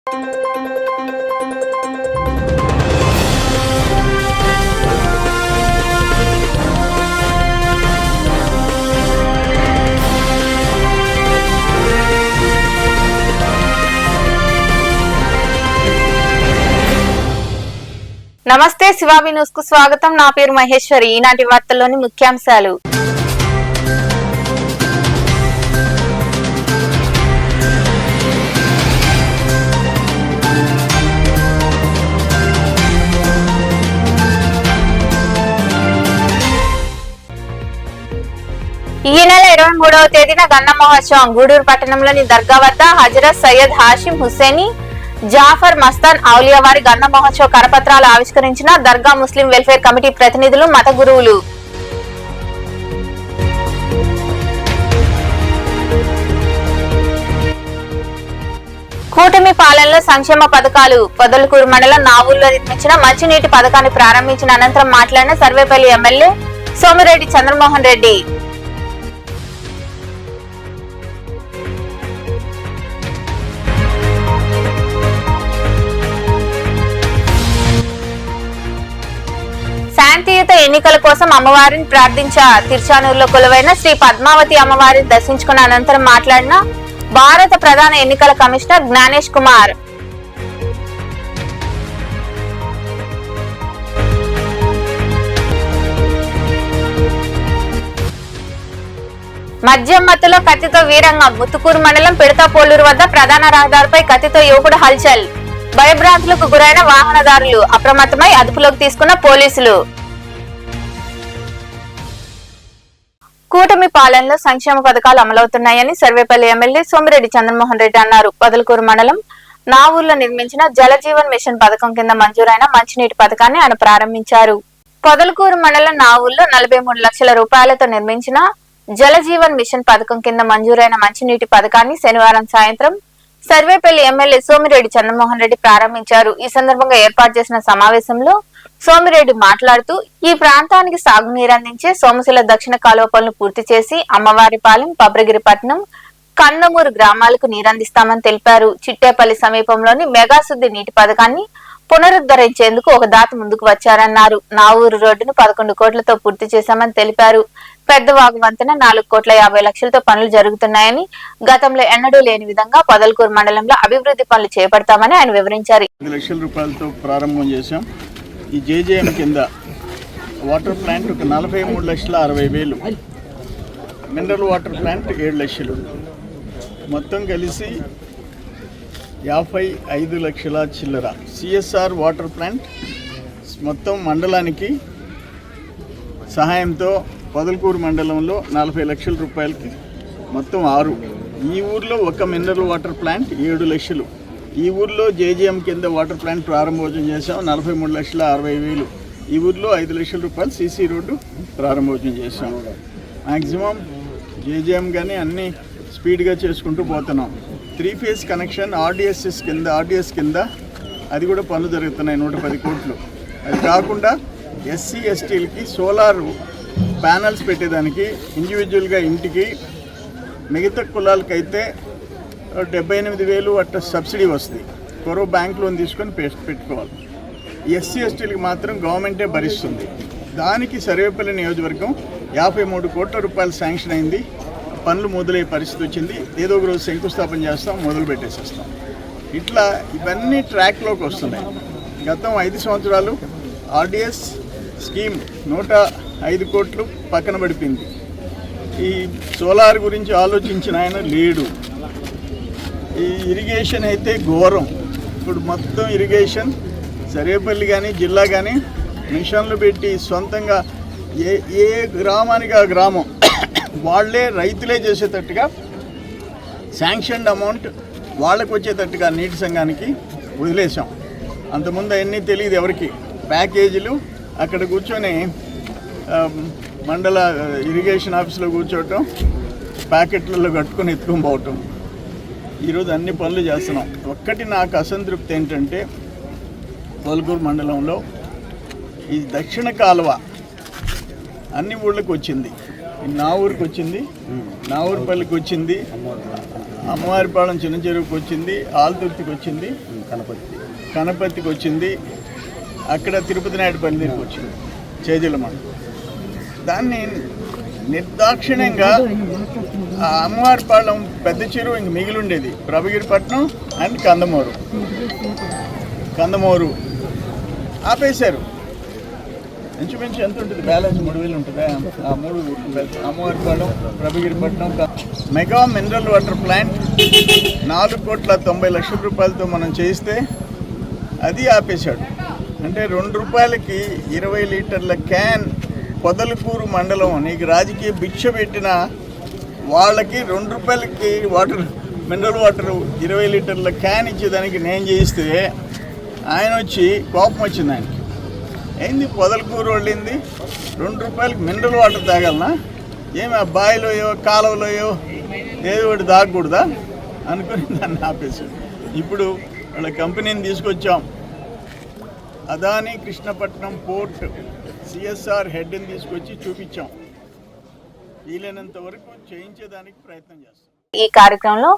నమస్తే, శివాబి న్యూస్ కు స్వాగతం. నా పేరు మహేశ్వరి. ఈనాటి వార్తల్లోని ముఖ్యాంశాలు. ఈ నెల 23వ తేదీన గన్న మహోత్సవం గూడూరు పట్టణంలోని దర్గా వద్ద హజరత్ సయ్యద్ హాషిం హుస్సేని జాఫర్ మస్తాన్ ఔలియా వారి గన్న మహోత్సవ కరపత్రాలు ఆవిష్కరించిన దర్గా ముస్లిం వెల్ఫేర్ కమిటీ ప్రతినిధులు, మత గురువులు. కూటమి పాలనలో సంక్షేమ పథకాలు. పొదలకూరు మండలం నావూరులో నిర్మించిన మంచినీటి పథకాన్ని ప్రారంభించిన అనంతరం మాట్లాడిన సర్వేపల్లి ఎమ్మెల్యే సోమిరెడ్డి చంద్రమోహన్ రెడ్డి. శాంతియుత ఎన్నికల కోసం అమ్మవారిని ప్రార్థించా. తిరుచానూరులో కొలువైన శ్రీ పద్మావతి అమ్మవారిని దర్శించుకున్న అనంతరం మాట్లాడిన భారత ప్రధాన ఎన్నికల కమిషనర్ జ్ఞానేష్ కుమార్. మద్యం మత్తులో కత్తితో వీరంగం. ముత్తుకూరు మండలం పిడతాపోలూరు వద్ద ప్రధాన రహదారిపై కత్తితో యువకుడు హల్చల్. భయభ్రాంతులకు గురైన వాహనదారులు అప్రమత్తమై అదుపులోకి తీసుకున్న పోలీసులు. కూటమి పాలనలో సంక్షేమ పథకాలు అమలవుతున్నాయని సర్వేపల్లి ఎమ్మెల్యే సోమిరెడ్డి చంద్రమోహన్ రెడ్డి అన్నారు. పొదలకూరు మండలం నావూరులో నిర్మించిన జలజీవన్ మిషన్ పథకం కింద మంజూరైన మంచినీటి పథకాన్ని ఆయన ప్రారంభించారు. పొదలకూరు మండలం నావూరులో 43 లక్షల రూపాయలతో నిర్మించిన జలజీవన్ మిషన్ పథకం కింద మంజూరైన మంచినీటి పథకాన్ని శనివారం సాయంత్రం సర్వేపల్లి ఎమ్మెల్యే సోమిరెడ్డి చంద్రమోహన్ రెడ్డి ప్రారంభించారు. ఈ సందర్భంగా ఏర్పాటు చేసిన సమావేశంలో సోమిరెడ్డి మాట్లాడుతూ ఈ ప్రాంతానికి సాగునీరు అందించే సోమశిల దక్షిణ కాలువ పనులు పూర్తి చేసి అమ్మవారిపాలెం, పబ్రగిరిపట్నం, కందమూరు గ్రామాలకు నీరందిస్తామని తెలిపారు. చిట్టేపల్లి సమీపంలోని మెగాశుద్ధి నీటి పథకాన్ని పునరుద్ధరించేందుకు ఒక దాత ముందుకు వచ్చారన్నారు. నావూరు రోడ్డును 11 కోట్లతో పూర్తి చేశామని తెలిపారు. పెద్దవాగు వంతెన 4,50,00,000తో పనులు జరుగుతున్నాయని, గతంలో ఎన్నడూ లేని విధంగా పొదలకూరు మండలంలో అభివృద్ధి పనులు చేపడతామని ఆయన వివరించారు. 5 లక్షల రూపాయలతో ప్రారంభం చేశాం. ఈ జేజేఎం కింద వాటర్ ప్లాంట్ ఒక 43,60,000, మినరల్ వాటర్ ప్లాంట్ 7 లక్షలు, మొత్తం కలిసి 55 లక్షల చిల్లర. సిఎస్ఆర్ వాటర్ ప్లాంట్ మొత్తం మండలానికి సహాయంతో పొదలకూరు మండలంలో 40 లక్షల రూపాయలకి మొత్తం 6. ఈ ఊర్లో ఒక మినరల్ వాటర్ ప్లాంట్ 7 లక్షలు. ఈ ఊర్లో జేజేఎం కింద వాటర్ ప్లాంట్ ప్రారంభోత్సవం చేసాం 43,60,000. ఈ ఊర్లో 5 లక్షల రూపాయలు సీసీ రోడ్డు ప్రారంభోత్సవం చేసాం. మ్యాక్సిమం జేజేఎం కానీ అన్నీ స్పీడ్గా చేసుకుంటూ పోతున్నాం. 3 ఫేజ్ కనెక్షన్ ఆర్డిఎస్ కింద అది కూడా పనులు జరుగుతున్నాయి 110 కోట్లు. అది కాకుండా ఎస్సీ ఎస్టీలకి సోలార్ ప్యానల్స్ పెట్టేదానికి ఇండివిజువల్గా ఇంటికి, మిగతా కులాలకైతే 78,000 అట్లా సబ్సిడీ వస్తుంది. కొరవ బ్యాంక్ లోన్ తీసుకొని పెట్టుకోవాలి. ఎస్సీ ఎస్టీలకి మాత్రం గవర్నమెంటే భరిస్తుంది. దానికి సర్వేపల్లి నియోజకవర్గం 53 కోట్ల రూపాయలు శాంక్షన్ అయింది. పనులు మొదలయ్యే పరిస్థితి వచ్చింది. ఏదో ఒక రోజు శంకుస్థాపన చేస్తాం, మొదలు పెట్టేసేస్తాం. ఇట్లా ఇవన్నీ ట్రాక్లోకి వస్తున్నాయి. గతం 5 సంవత్సరాలు ఆర్డిఎస్ స్కీమ్ 105 కోట్లు పక్కన పడిపోయింది. ఈ సోలార్ గురించి ఆలోచించిన ఆయన లేడు. ఈ ఇరిగేషన్ అయితే ఘోరం. ఇప్పుడు మొత్తం ఇరిగేషన్ సర్వేపల్లి కానీ జిల్లా కానీ మిషన్లు పెట్టి సొంతంగా ఏ గ్రామానికి ఆ గ్రామం వాళ్ళే రైతులే చేసేటట్టుగా శాంక్షన్డ్ అమౌంట్ వాళ్ళకు వచ్చేటట్టుగా నీటి సంఘానికి వదిలేసాం. అంతకుముందు అవన్నీ తెలియదు ఎవరికి. ప్యాకేజీలు అక్కడ కూర్చొని మండల ఇరిగేషన్ ఆఫీస్లో కూర్చోవటం, ప్యాకెట్లలో కట్టుకొని ఎత్తుకొని పోవటం. ఈరోజు అన్ని పనులు చేస్తున్నాం. ఒక్కటి నాకు అసంతృప్తి ఏంటంటే పొదలకూరు మండలంలో ఈ దక్షిణ కాలువ అన్ని ఊళ్ళకి వచ్చింది. నా ఊరికి వచ్చింది, నా ఊరిపల్లికి వచ్చింది, అమ్మవారిపాళెం చిన్న చెరువుకి వచ్చింది, ఆల్తుర్తికి వచ్చింది, కనపర్తికి వచ్చింది, అక్కడ తిరుపతి నాయుడుపల్లి దగ్గరికి వచ్చింది, చేజల మండలం. దాన్ని నిర్దాక్షిణ్యంగా ఆ అమ్మవారిపాళెం పెద్ద చెరువు ఇంక మిగిలి ఉండేది ప్రభగిరిపట్నం అండ్ కందమూరు ఆపేశారు. ఇంచుమించు ఎంత ఉంటుంది బ్యాలెన్స్ 3,000 ఉంటుందా? ఆ 3 Ammavaripalem, Prabhagiripatnam. Mega mineral water plant 4,90,00,000 రూపాయలతో మనం చేయిస్తే అది ఆపేశాడు. అంటే ₹2 20 లీటర్ల క్యాన్ పొదలకూరు మండలం నీకు రాజకీయ భిక్ష పెట్టిన వాళ్ళకి ₹2 వాటర్ మినరల్ వాటర్ 20 లీటర్ల క్యాన్ ఇచ్చేదానికి నేను చేయిస్తే ఆయన వచ్చి కోపం వచ్చింది ఆయనకి. ఏంది పొదలకూరు వాళ్ళింది ₹2 మినరల్ వాటర్ తాగలనా? ఏమి ఆ బావిలోయో కాలువలోయో ఏదో ఒకటి తాగకూడదా అనుకుని దాన్ని ఆపేశాడు. ఇప్పుడు వాళ్ళ కంపెనీని తీసుకొచ్చాం, అదాని కృష్ణపట్నం పోర్ట్ సిఎస్ఆర్ హెడ్ని తీసుకొచ్చి చూపించాం. వీలైనంత వరకు చేయించేదానికి ప్రయత్నం చేస్తాం. ఈ కార్యక్రమంలో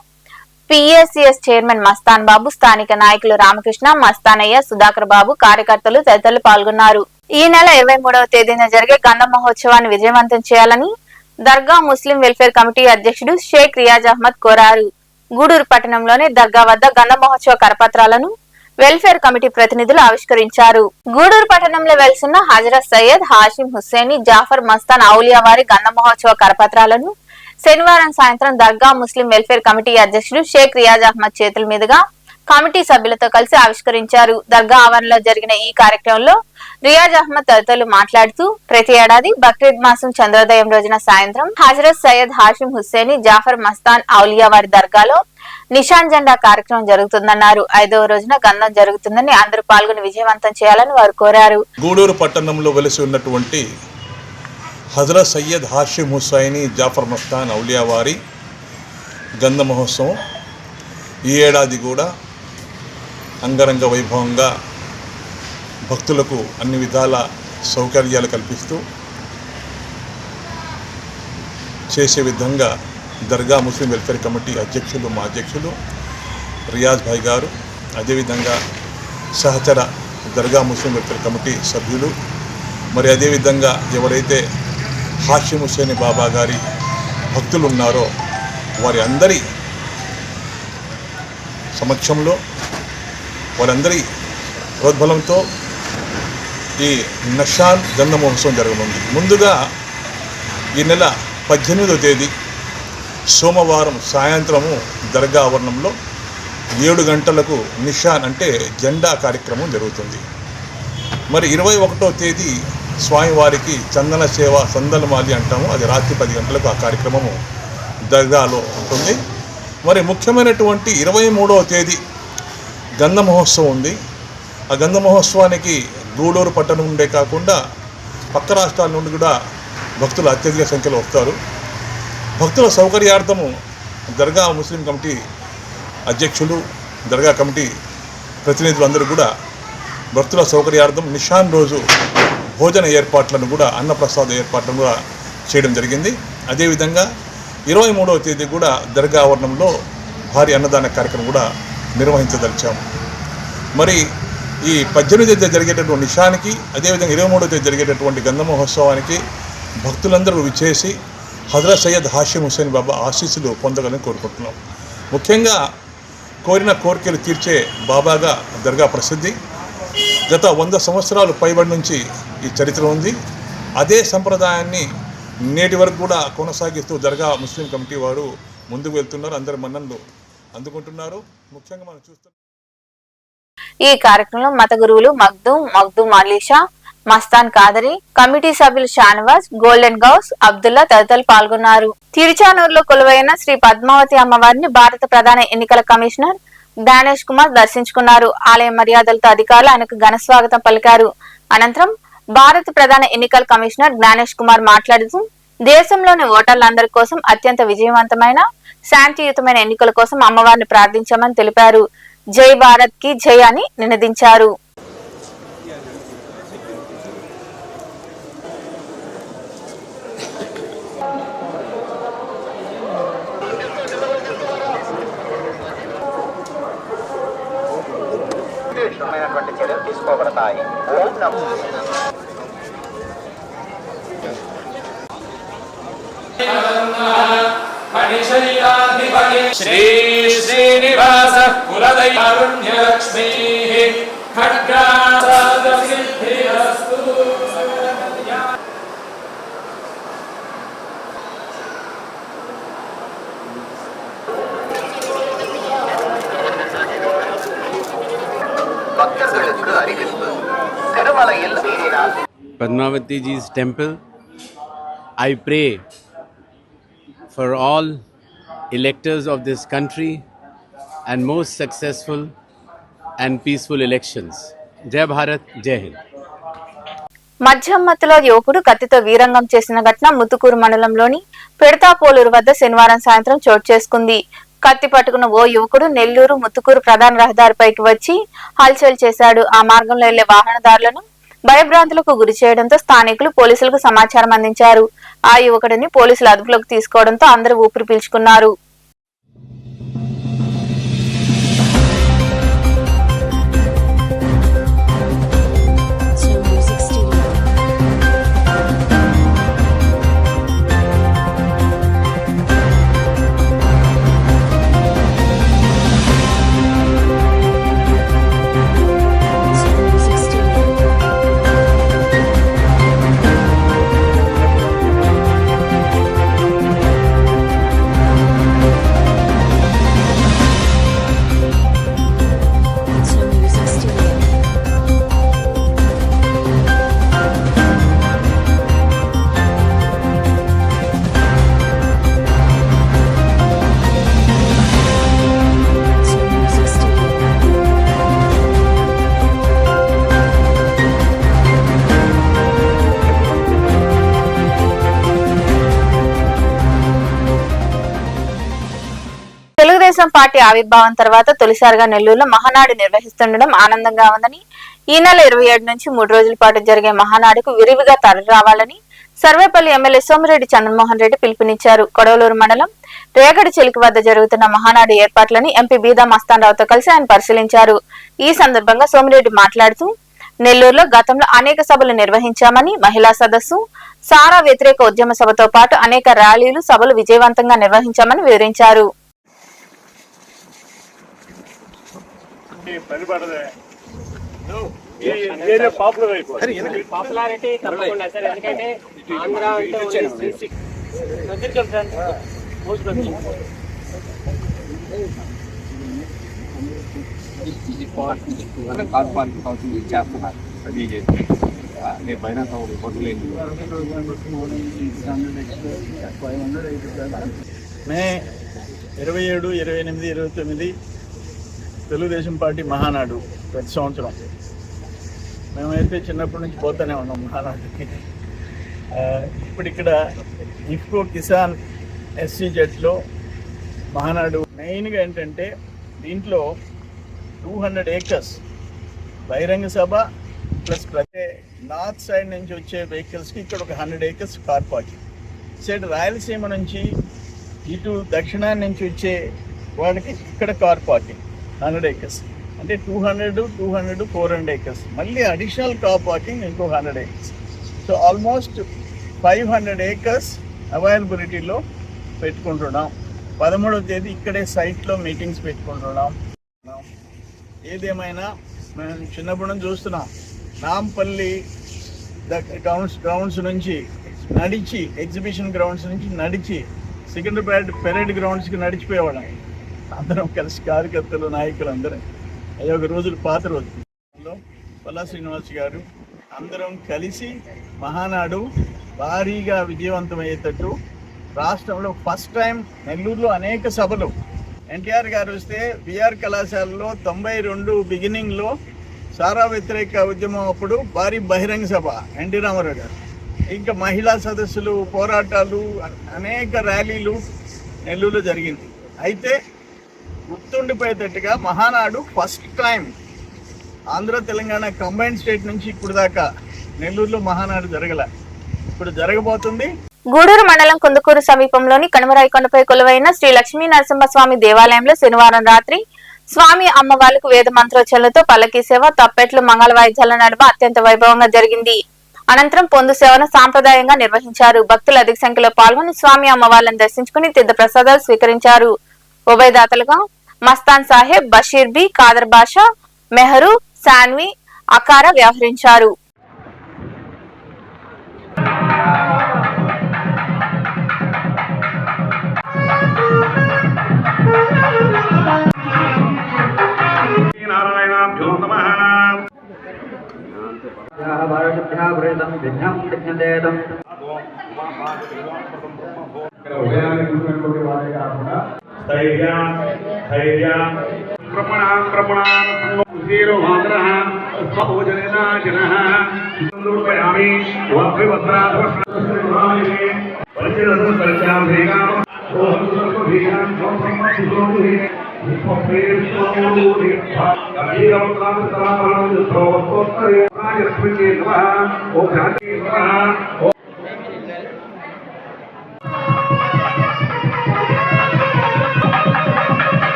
పిఎస్సిఎస్ చైర్మన్ మస్తాన్ బాబు, స్థానిక నాయకులు రామకృష్ణ, మస్తానయ్య, సుధాకర్ బాబు, కార్యకర్తలు తదితరులు పాల్గొన్నారు. ఈ నెల 23వ తేదీన జరిగే గంధ మహోత్సవాన్ని విజయవంతం చేయాలని దర్గా ముస్లిం వెల్ఫేర్ కమిటీ అధ్యక్షుడు షేక్ రియాజ్ అహ్మద్ కోరారు. గూడూరు పట్టణంలోని దర్గా వద్ద గంధ మహోత్సవ కరపత్రాలను వెల్ఫేర్ కమిటీ ప్రతినిధులు ఆవిష్కరించారు. గూడూరు పట్టణంలో వెలిసిన హజరత్ సయ్యద్ హాషిం హుస్సేని జాఫర్ మస్తాన్ ఔలియా వారి గంధ మహోత్సవ కరపత్రాలను శనివారం సాయంత్రం దర్గా ముస్లిం వెల్ఫేర్ కమిటీ అధ్యక్షుడు షేక్ రియాజ్ అహ్మద్ చేతుల మీదుగా కమిటీ సభ్యులతో కలిసి ఆవిష్కరించారు. దర్గా ఆవరణలో జరిగిన ఈ కార్యక్రమంలో రియాజ్ అహ్మద్ తదితరులు మాట్లాడుతూ, ప్రతి ఏడాది బక్రీద్ మాసం చంద్రోదయం రోజున సాయంత్రం హజరత్ సయ్యద్ హాషిం హుస్సేని జాఫర్ మస్తాన్ ఔలియా వారి దర్గాలో నిషాన్ జెండా కార్యక్రమం జరుగుతుందన్నారు. 5వ రోజున గంధం జరుగుతుందని అందరూ పాల్గొని విజయవంతం చేయాలని వారు కోరారు. గూడూరు పట్టణంలో వెలిసి ఉన్నటువంటి హజరత్ సయ్యద్ హాషిం హుస్సైని జాఫర్ మస్తాన్ ఔలియా వారి గంధ మహోత్సవం ఈ ఏడాది కూడా అంగరంగ వైభవంగా భక్తులకు అన్ని విధాల సౌకర్యాలు కల్పిస్తూ చేసే విధంగా దర్గా ముస్లిం వెల్ఫేర్ కమిటీ అధ్యక్షులు, మా అధ్యక్షులు రియాజ్ భాయ్ గారు, అదేవిధంగా సహచర దర్గా ముస్లిం వెల్ఫేర్ కమిటీ సభ్యులు, మరి అదేవిధంగా ఎవరైతే హాషిం హుస్సేని బాబా గారి భక్తులు ఉన్నారో వారి అందరి సమక్షంలో, వారందరి ప్రోద్బలంతో ఈ నిషాన్ గంధ మహోత్సవం జరగనుంది. ముందుగా ఈ నెల 18వ తేదీ సోమవారం సాయంత్రము దర్గా ఆవరణంలో 7 గంటలకు నిషాన్ అంటే జెండా కార్యక్రమం జరుగుతుంది. మరి 21వ తేదీ స్వామివారికి చందన సేవ సందలమాలి అంటాము, అది రాత్రి 10 గంటలకు ఆ కార్యక్రమము దర్గాలో ఉంటుంది. మరి ముఖ్యమైనటువంటి 23వ తేదీ గంధ మహోత్సవం ఉంది. ఆ గంధ మహోత్సవానికి గూడూరు పట్టణం నుండే కాకుండా పక్క రాష్ట్రాల నుండి కూడా భక్తులు అత్యధిక సంఖ్యలో వస్తారు. భక్తుల సౌకర్యార్థము దర్గా ముస్లిం కమిటీ అధ్యక్షులు, దర్గా కమిటీ ప్రతినిధులు అందరూ కూడా భక్తుల సౌకర్యార్థం నిషాన్ రోజు భోజన ఏర్పాట్లను కూడా, అన్నప్రసాద ఏర్పాట్లను కూడా చేయడం జరిగింది. అదేవిధంగా 23వ తేదీ కూడా దర్గా ఆవరణంలో భారీ అన్నదాన కార్యక్రమం కూడా నిర్వహించదలిచాము. మరి ఈ 18వ తేదీ జరిగేటటువంటి నిషానికి, అదేవిధంగా 23వ తేదీ జరిగేటటువంటి గంధ మహోత్సవానికి భక్తులందరూ విచ్చేసి హజరత్ సయ్యద్ హాషిం హుస్సేన్ బాబా ఆశీస్సులు పొందగలని కోరుకుంటున్నాం. ముఖ్యంగా కోరిన కోరికలు తీర్చే బాబాగా దర్గా ప్రసిద్ధి. గత 100 సంవత్సరాలు పైబడి నుంచి ఈ చరిత్ర ఉంది. అదే సంప్రదాయాన్ని నేటి వరకు కూడా కొనసాగిస్తూ దర్గా ముస్లిం కమిటీ వారు ముందుకు వెళ్తున్నారు. అందరి మన్ననలు అందుకుంటున్నారు. ముఖ్యంగా మనం చూస్తున్నాం. ఈ కార్యక్రమంలో మత గురువులు మగ్దూమ్ అలీషా, మస్తాన్ కాదరి, కమిటీ సభ్యులు షానవాజ్, గోల్డెన్ గౌస్, అబ్దుల్లా తదితరులు పాల్గొన్నారు. తిరుచానూరులో కొలువైన శ్రీ పద్మావతి అమ్మవారిని భారత ప్రధాన ఎన్నికల కమిషనర్ జ్ఞానేష్ కుమార్ దర్శించుకున్నారు. ఆలయ మర్యాదలతో అధికారులు ఆయనకు ఘన స్వాగతం పలికారు. అనంతరం భారత ప్రధాన ఎన్నికల కమిషనర్ జ్ఞానేష్ కుమార్ మాట్లాడుతూ, దేశంలోని ఓటర్లందరి కోసం అత్యంత విజయవంతమైన శాంతియుతమైన ఎన్నికల కోసం అమ్మవారిని ప్రార్థించామని తెలిపారు. జై భారత్ కి జై అని నినదించారు. విశేషమైనటువంటి చర్యలు తీసుకోబడతాయి. ఓం నమో శ్రీ శ్రీనివాస కులదైకారుణ్యలక్ష్మీ ఖడ్గాసిద్ధిరస్తు. பக்தர்களுக்கு அறிவிப்பு. திருமலையில் Padmavati Ji's temple. I pray for all electors of this country and most successful and peaceful elections. Jai Bharat, Jai Hind. మధ్యమత్తులో యువకుడు కత్తితో వీరంగం చేసిన ఘటన ముత్తుకూరు మండలంలోని పెడతాపోలూరు వద్ద శనివారం సాయంత్రం చోటు చేసుకుంది. కత్తి పట్టుకున్న ఓ యువకుడు నెల్లూరు ముత్తుకూరు ప్రధాన రహదారిపైకి వచ్చి హల్చల్ చేశాడు. ఆ మార్గంలో వెళ్లే వాహనదారులను భయభ్రాంతులకు గురి చేయడంతో స్థానికులు పోలీసులకు సమాచారం అందించారు. ఆ యువకుడిని పోలీసులు అదుపులోకి తీసుకోవడంతో అందరూ ఊపిరి పీల్చుకున్నారు. తెలుగుదేశం పార్టీ ఆవిర్భావం తర్వాత తొలిసారిగా నెల్లూరులో మహానాడు నిర్వహిస్తుండడం ఆనందంగా ఉందని, ఈ నెల 27 నుంచి 3 రోజుల పాటు జరిగే మహానాడుకు విరివిగా తరలిరావాలని సర్వేపల్లి ఎమ్మెల్యే సోమిరెడ్డి చంద్రమోహన్ రెడ్డి పిలుపునిచ్చారు. కొడవలూరు మండలం రేగడి చెలికి వద్ద జరుగుతున్న మహానాడు ఏర్పాట్లని ఎంపీ బీదా మస్తానరావుతో కలిసి ఆయన పరిశీలించారు. ఈ సందర్భంగా సోమిరెడ్డి మాట్లాడుతూ నెల్లూరులో గతంలో అనేక సభలు నిర్వహించామని, మహిళా సదస్సు, సారా వ్యతిరేక ఉద్యమ సభతో పాటు అనేక ర్యాలీలు, సభలు విజయవంతంగా నిర్వహించామని వివరించారు. పాపులారిటీ తప్పకుండా సార్, ఎందుకంటే ఆంధ్ర మే 27, 28, 29 తెలుగుదేశం పార్టీ మహానాడు ప్రతి సంవత్సరం. మేమైతే చిన్నప్పటి నుంచి పోతూనే ఉన్నాం మహానాడుకి. ఇప్పుడు ఇక్కడ ఇఫ్కో కిసాన్ SCZలో మహానాడు మెయిన్గా ఏంటంటే దీంట్లో 200 acres బహిరంగ సభ ప్లస్ ప్రతి నార్త్ సైడ్ నుంచి వచ్చే వెహికల్స్కి ఇక్కడ ఒక 100 acres car parking. Side Rayalaseema నుంచి ఇటు దక్షిణాన్ని నుంచి వచ్చే వాళ్ళకి ఇక్కడ కార్ పార్కింగ్ 100 acres. అంటే 200, 400 acres. మళ్ళీ అడిషనల్ కార్ పార్కింగ్ ఇంకో 100 acres. సో ఆల్మోస్ట్ 500 acres అవైలబిలిటీలో పెట్టుకుంటున్నాం. 13వ తేదీ ఇక్కడే సైట్లో మీటింగ్స్ పెట్టుకుంటున్నాం. ఏదేమైనా మేము చిన్నప్పటి నుంచి చూస్తున్నాం, నాంపల్లి గ్రౌండ్స్ నుంచి నడిచి, ఎగ్జిబిషన్ గ్రౌండ్స్ నుంచి నడిచి సికింద్రాబాద్ పెరేడ్ గ్రౌండ్స్కి నడిచిపోయేవాళ్ళం అందరం కలిసి, కార్యకర్తలు, నాయకులు అందరం. అది ఒక రోజులు పాత రోజుల్లో పల్లా శ్రీనివాస్ గారు అందరం కలిసి మహానాడు భారీగా విజయవంతమయ్యేటట్టు రాష్ట్రంలో ఫస్ట్ టైం నెల్లూరులో అనేక సభలు. ఎన్టీఆర్ గారు వస్తే బిఆర్ కళాశాలలో 92 బిగినింగ్లో సారా వ్యతిరేక ఉద్యమం అప్పుడు భారీ బహిరంగ సభ ఎన్టీ రామారావు గారు. ఇంకా మహిళా సదస్సులు, పోరాటాలు, అనేక ర్యాలీలు నెల్లూరులో జరిగింది. అయితే గుర్తుండిపోయేటట్టుగా Mahanadu first time Andhra Telangana combined state నుంచి ఇప్పుడు దాకా నెల్లూరులో మహానాడు జరగల, ఇప్పుడు జరగబోతుంది. గూడూరు మండలం కుందుకూరు సమీపంలోని కనుమరాయి కొండపై కొలువైన శ్రీ లక్ష్మీ నరసింహస్వామి దేవాలయంలో శనివారం రాత్రి స్వామి అమ్మవార్లకు వేద మంత్రోచ్చరణలతో పల్లకీ సేవ, తప్పెట్లు, మంగళ వాయిద్యాల నడుమ అత్యంత వైభవంగా జరిగింది. అనంతరం పొందు సేవను సాంప్రదాయంగా నిర్వహించారు. భక్తులు అధిక సంఖ్యలో పాల్గొని స్వామి అమ్మవార్లను దర్శించుకుని తీర్థ ప్రసాదాలు స్వీకరించారు. ఉభయదాతలుగా మస్తాన్ సాహెబ్, బషీర్ బి, కాదర్ బాషా, మెహరు, సాన్వి, అకారా వ్యవహరించారు.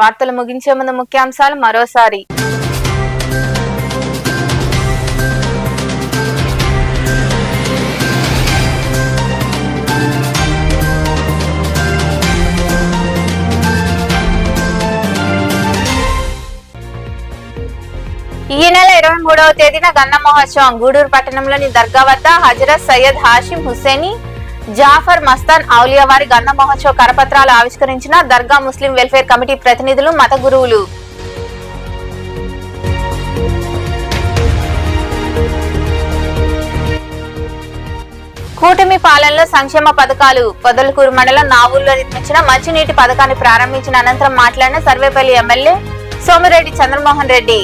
వార్తలు ముగించే ముందు ముఖ్యాంశాలు మరోసారి. ఈ నెల 23వ తేదీన గన్న మహోత్సవం గూడూరు పట్టణంలోని దర్గా వద్ద హజరత్ సయ్యద్ హాషిం హుస్సేని జాఫర్ మస్తాన్ ఔలియా వారి గంధ మహోత్సవ కరపత్రాలు ఆవిష్కరించిన దర్గా ముస్లిం వెల్ఫేర్ కమిటీ ప్రతినిధులు, మత గురువులు. కూటమి పాలనలో సంక్షేమ పథకాలు. పొదలకూరు మండలం నావూరులో నిర్మించిన మంచినీటి పథకాన్ని ప్రారంభించిన అనంతరం మాట్లాడిన సర్వేపల్లి ఎమ్మెల్యే సోమిరెడ్డి చంద్రమోహన్ రెడ్డి.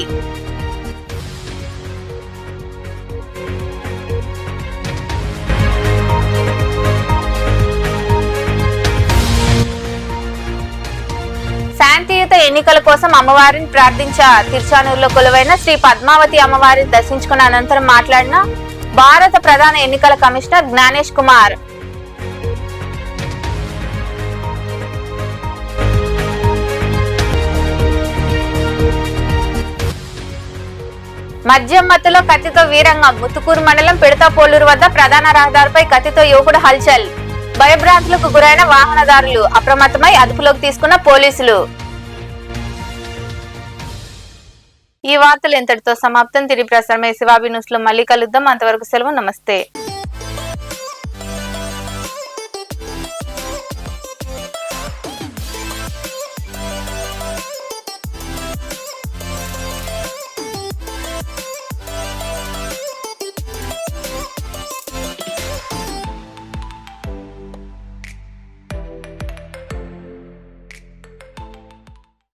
శాంతియుత ఎన్నికల కోసం అమ్మవారిని ప్రార్థించా. తిరుచానూరులో కొలువైన శ్రీ పద్మావతి అమ్మవారిని దర్శించుకున్న అనంతరం మాట్లాడిన భారత ప్రధాన ఎన్నికల కమిషనర్ జ్ఞానేష్ కుమార్. మద్యం మత్తులో కత్తితో వీరంగం. ముత్తుకూరు మండలం పిడతపోలూరు వద్ద ప్రధాన రహదారిపై కత్తితో యువకుడు హల్చల్. భయభ్రాంతులకు గురైన వాహనదారులు. అప్రమత్తమై అదుపులోకి తీసుకున్న పోలీసులు. ఈ వార్తలు ఇంతటితో సమాప్తం. తిరిగి ప్రసారమయ్యే శివాబి న్యూస్ లో మళ్ళీ కలుద్దాం. అంతవరకు సెలవు. నమస్తే.